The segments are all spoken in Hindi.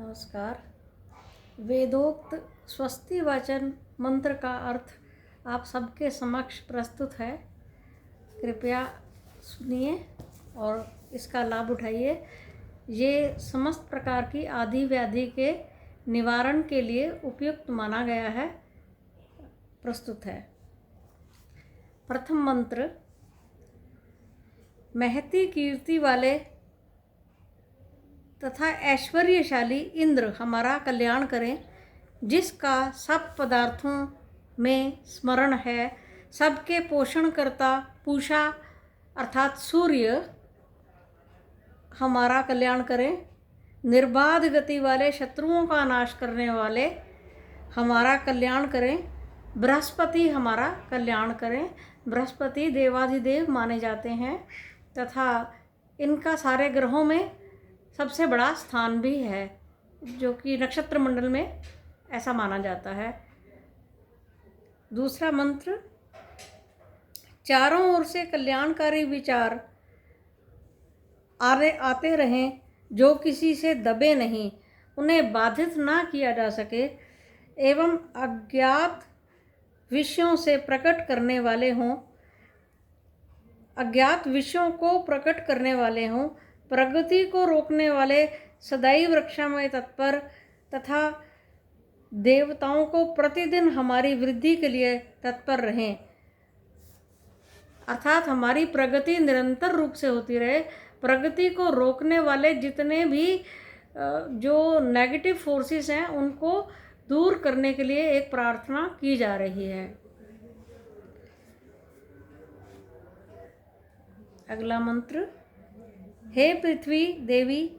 नमस्कार। वेदोक्त स्वस्ति वचन मंत्र का अर्थ आप सबके समक्ष प्रस्तुत है। कृपया सुनिए और इसका लाभ उठाइए। ये समस्त प्रकार की आदि व्याधि के निवारण के लिए उपयुक्त माना गया है। प्रस्तुत है। प्रथम मंत्र। महती कीर्ति वाले तथा ऐश्वर्यशाली इंद्र हमारा कल्याण करें, जिसका सब पदार्थों में स्मरण है। सबके पोषण करता पूषा अर्थात सूर्य हमारा कल्याण करें। निर्बाध गति वाले शत्रुओं का नाश करने वाले हमारा कल्याण करें। बृहस्पति हमारा कल्याण करें। बृहस्पति देवाधिदेव माने जाते हैं तथा इनका सारे ग्रहों में सबसे बड़ा स्थान भी है, जो कि नक्षत्र मंडल में ऐसा माना जाता है। दूसरा मंत्र। चारों ओर से कल्याणकारी विचार आते रहें, जो किसी से दबे नहीं, उन्हें बाधित ना किया जा सके एवं अज्ञात विषयों से प्रकट करने वाले हों, अज्ञात विषयों को प्रकट करने वाले हों, प्रगति को रोकने वाले सदैव रक्षा में तत्पर तथा देवताओं को प्रतिदिन हमारी वृद्धि के लिए तत्पर रहें, अर्थात हमारी प्रगति निरंतर रूप से होती रहे। प्रगति को रोकने वाले जितने भी जो नेगेटिव फोर्सेस हैं उनको दूर करने के लिए एक प्रार्थना की जा रही है। अगला मंत्र। हे पृथ्वी देवी,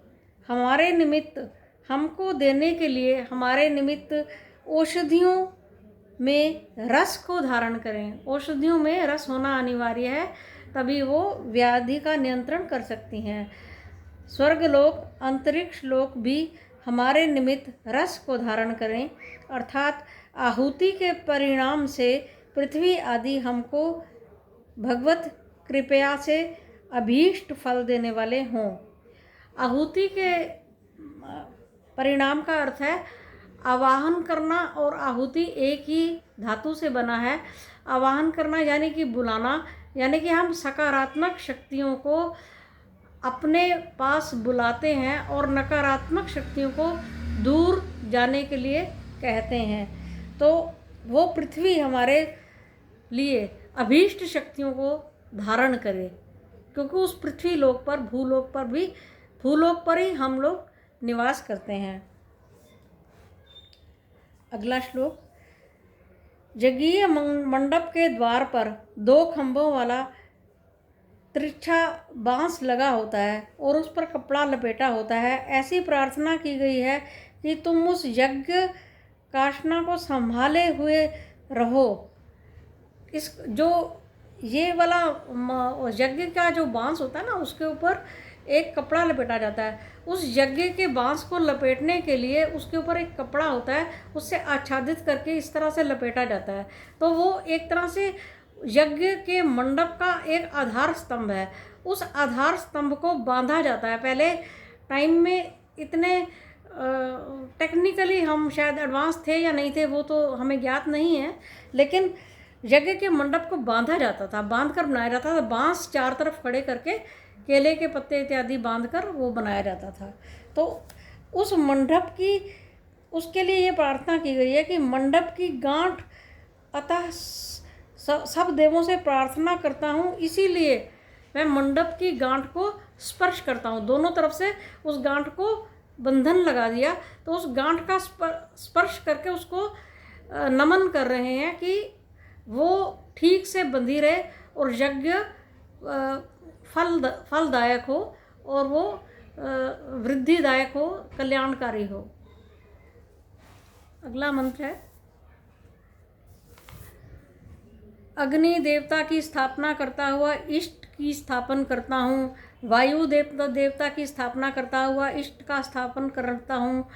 हमारे निमित्त हमको देने के लिए हमारे निमित्त औषधियों में रस को धारण करें। औषधियों में रस होना अनिवार्य है, तभी वो व्याधि का नियंत्रण कर सकती हैं। स्वर्गलोक अंतरिक्ष लोक भी हमारे निमित्त रस को धारण करें, अर्थात आहुति के परिणाम से पृथ्वी आदि हमको भगवत कृपया से अभीष्ट फल देने वाले हों। आहुति के परिणाम का अर्थ है आवाहन करना, और आहुति एक ही धातु से बना है। आवाहन करना यानी कि बुलाना, यानी कि हम सकारात्मक शक्तियों को अपने पास बुलाते हैं और नकारात्मक शक्तियों को दूर जाने के लिए कहते हैं। तो वो पृथ्वी हमारे लिए अभीष्ट शक्तियों को धारण करे, क्योंकि उस पृथ्वी लोक पर भूलोक पर ही हम लोग निवास करते हैं। अगला श्लोक। जगीय मंडप के द्वार पर 2 खंभों वाला तिरछा बांस लगा होता है और उस पर कपड़ा लपेटा होता है। ऐसी प्रार्थना की गई है कि तुम उस यज्ञ काष्णा को संभाले हुए रहो। इस जो ये वाला यज्ञ का जो बांस होता है ना, उसके ऊपर एक कपड़ा लपेटा जाता है। उस यज्ञ के बांस को लपेटने के लिए उसके ऊपर एक कपड़ा होता है, उससे आच्छादित करके इस तरह से लपेटा जाता है। तो वो एक तरह से यज्ञ के मंडप का एक आधार स्तंभ है। उस आधार स्तंभ को बांधा जाता है। पहले टाइम में इतने टेक्निकली हम शायद एडवांस थे या नहीं थे, वो तो हमें ज्ञात नहीं है, लेकिन यज्ञ के मंडप को बांधा जाता था, बांध कर बनाया जाता था। बांस चार तरफ खड़े करके केले के पत्ते इत्यादि बांधकर वो बनाया जाता था। तो उस मंडप की, उसके लिए ये प्रार्थना की गई है कि मंडप की गांठ, अतः सब देवों से प्रार्थना करता हूँ, इसीलिए मैं मंडप की गांठ को स्पर्श करता हूँ। दोनों तरफ से उस गांठ को बंधन लगा दिया, तो उस गांठ का स्पर्श करके उसको नमन कर रहे हैं कि वो ठीक से बंधी रहे और यज्ञ फलदायक हो और वो वृद्धिदायक हो, कल्याणकारी हो। अगला मंत्र है। अग्नि देवता की स्थापना करता हुआ इष्ट की स्थापन करता हूँ। वायु देवता की स्थापना करता हुआ इष्ट का स्थापन करता हूँ।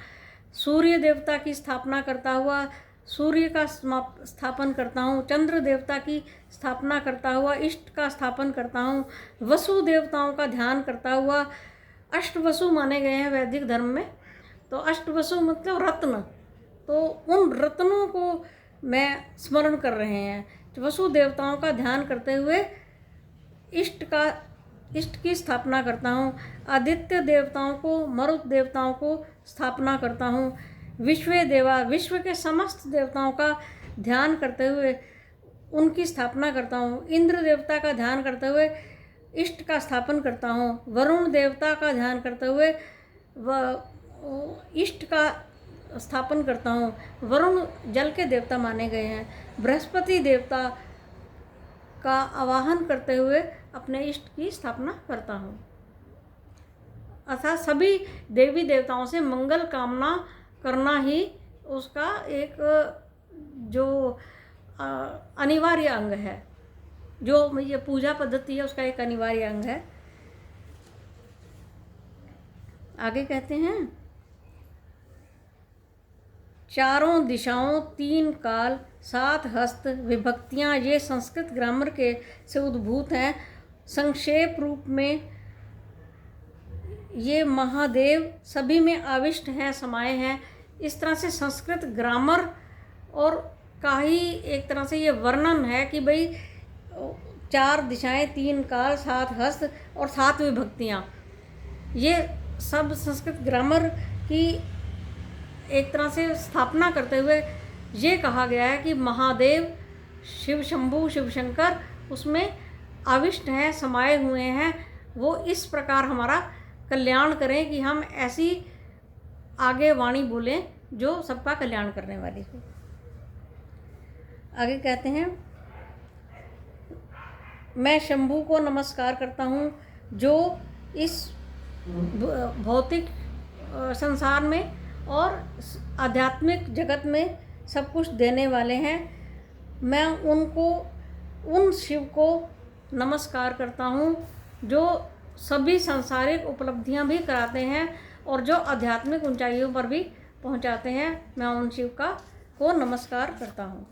सूर्य देवता की स्थापना करता हुआ सूर्य का स्थापन करता हूँ। चंद्र देवता की स्थापना करता हुआ इष्ट का स्थापन करता हूँ। वसु देवताओं का ध्यान करता हुआ, अष्टवसु माने गए हैं वैदिक धर्म में, तो अष्टवसु मतलब रत्न, तो उन रत्नों को मैं स्मरण कर रहे हैं। वसु देवताओं का ध्यान करते हुए इष्ट की स्थापना करता हूँ। आदित्य देवताओं को, मरुत देवताओं को स्थापना करता हूँ। विश्व देवा, विश्व के समस्त देवताओं का ध्यान करते हुए उनकी स्थापना करता हूँ। इंद्र देवता का ध्यान करते हुए इष्ट का स्थापन करता हूँ। वरुण देवता का ध्यान करते हुए इष्ट का स्थापन करता हूँ। वरुण जल के देवता माने गए हैं। बृहस्पति देवता का आवाहन करते हुए अपने इष्ट की स्थापना करता हूँ। अर्थात सभी देवी देवताओं से मंगल कामना करना ही उसका एक जो अनिवार्य अंग है, जो ये पूजा पद्धति है उसका एक अनिवार्य अंग है। आगे कहते हैं, चारों दिशाओं, 3 काल, 7 हस्त विभक्तियाँ ये संस्कृत ग्रामर के से उद्भूत हैं। संक्षेप रूप में ये महादेव सभी में आविष्ट हैं, समाये हैं। इस तरह से संस्कृत ग्रामर और का ही एक तरह से ये वर्णन है कि भाई 4 दिशाएं, 3 काल, 7 हस्त और 7 विभक्तियाँ, ये सब संस्कृत ग्रामर की एक तरह से स्थापना करते हुए ये कहा गया है कि महादेव, शिव शंभु, शिव शंकर उसमें आविष्ट हैं, समाये हुए हैं। वो इस प्रकार हमारा कल्याण करें कि हम ऐसी आगे वाणी बोलें जो सबका कल्याण करने वाली हो। आगे कहते हैं, मैं शंभु को नमस्कार करता हूँ जो इस भौतिक संसार में और आध्यात्मिक जगत में सब कुछ देने वाले हैं। मैं उन शिव को नमस्कार करता हूँ जो सभी सांसारिक उपलब्धियाँ भी कराते हैं और जो आध्यात्मिक ऊंचाइयों पर भी पहुँचाते हैं। मैं उन शिव को नमस्कार करता हूँ।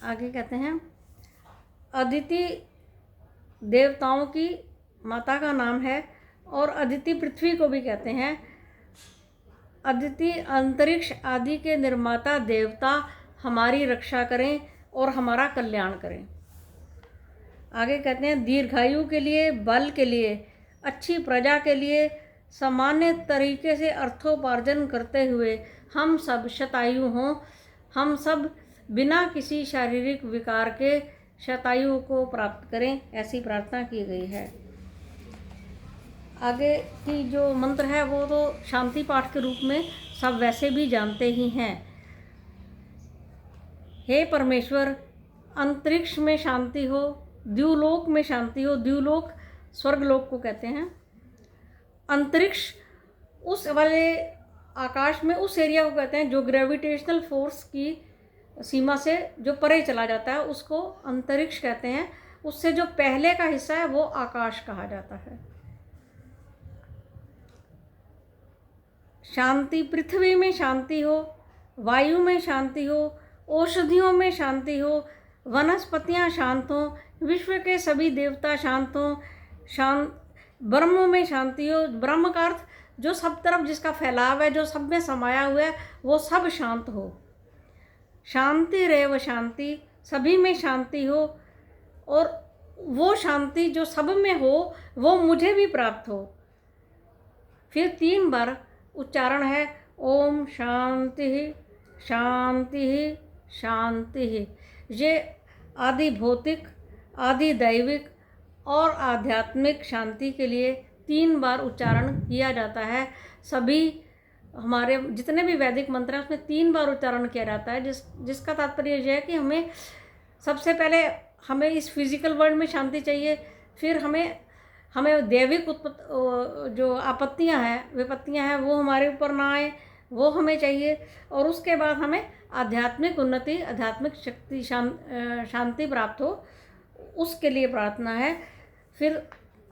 आगे कहते हैं, अदिति देवताओं की माता का नाम है और अदिति पृथ्वी को भी कहते हैं। अदिति अंतरिक्ष आदि के निर्माता देवता हमारी रक्षा करें और हमारा कल्याण करें। आगे कहते हैं, दीर्घायु के लिए, बल के लिए, अच्छी प्रजा के लिए, सामान्य तरीके से अर्थोपार्जन करते हुए हम सब शतायु हों, हम सब बिना किसी शारीरिक विकार के शतायु को प्राप्त करें, ऐसी प्रार्थना की गई है। आगे की जो मंत्र है वो तो शांति पाठ के रूप में सब वैसे भी जानते ही हैं। हे परमेश्वर, अंतरिक्ष में शांति हो, द्युलोक में शांति हो। द्युलोक स्वर्गलोक को कहते हैं। अंतरिक्ष उस वाले आकाश में उस एरिया को कहते हैं जो ग्रेविटेशनल फोर्स की सीमा से जो परे चला जाता है, उसको अंतरिक्ष कहते हैं। उससे जो पहले का हिस्सा है वो आकाश कहा जाता है। शांति, पृथ्वी में शांति हो, वायु में शांति हो, औषधियों में शांति हो, वनस्पतियां शांत हों, विश्व के सभी देवता शांत हों, ब्रह्म में शांति हो। ब्रह्म का अर्थ जो सब तरफ जिसका फैलाव है, जो सब में समाया हुआ है, वो सब शांत हो। शांति रेव शांति, सभी में शांति हो और वो शांति जो सब में हो वो मुझे भी प्राप्त हो। फिर 3 बार उच्चारण है, ओम शांति शांति शांति। ये आदि भौतिक, आदि दैविक और आध्यात्मिक शांति के लिए 3 बार उच्चारण किया जाता है। सभी हमारे जितने भी वैदिक मंत्र हैं उसमें 3 बार उच्चारण किया जाता है, जिसका तात्पर्य यह है कि सबसे पहले हमें इस फिजिकल वर्ल्ड में शांति चाहिए, फिर हमें दैविक जो आपत्तियां हैं, विपत्तियां हैं, वो हमारे ऊपर ना आए, वो हमें चाहिए, और उसके बाद हमें आध्यात्मिक उन्नति, आध्यात्मिक शक्ति, शांति प्राप्त हो, उसके लिए प्रार्थना है। फिर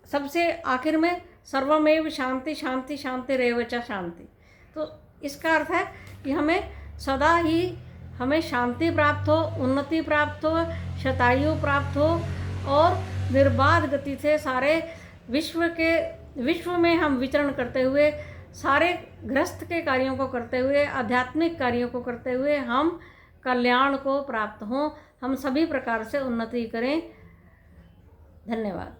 सबसे आखिर में सर्वमेव शांति शांति शांति रेव च शांति। तो इसका अर्थ है कि हमें सदा ही हमें शांति प्राप्त हो, उन्नति प्राप्त हो, शतायु प्राप्त हो और निर्बाध गति से सारे विश्व में हम विचरण करते हुए, सारे गृहस्थ के कार्यों को करते हुए, आध्यात्मिक कार्यों को करते हुए हम कल्याण को प्राप्त हों, हम सभी प्रकार से उन्नति करें। धन्यवाद।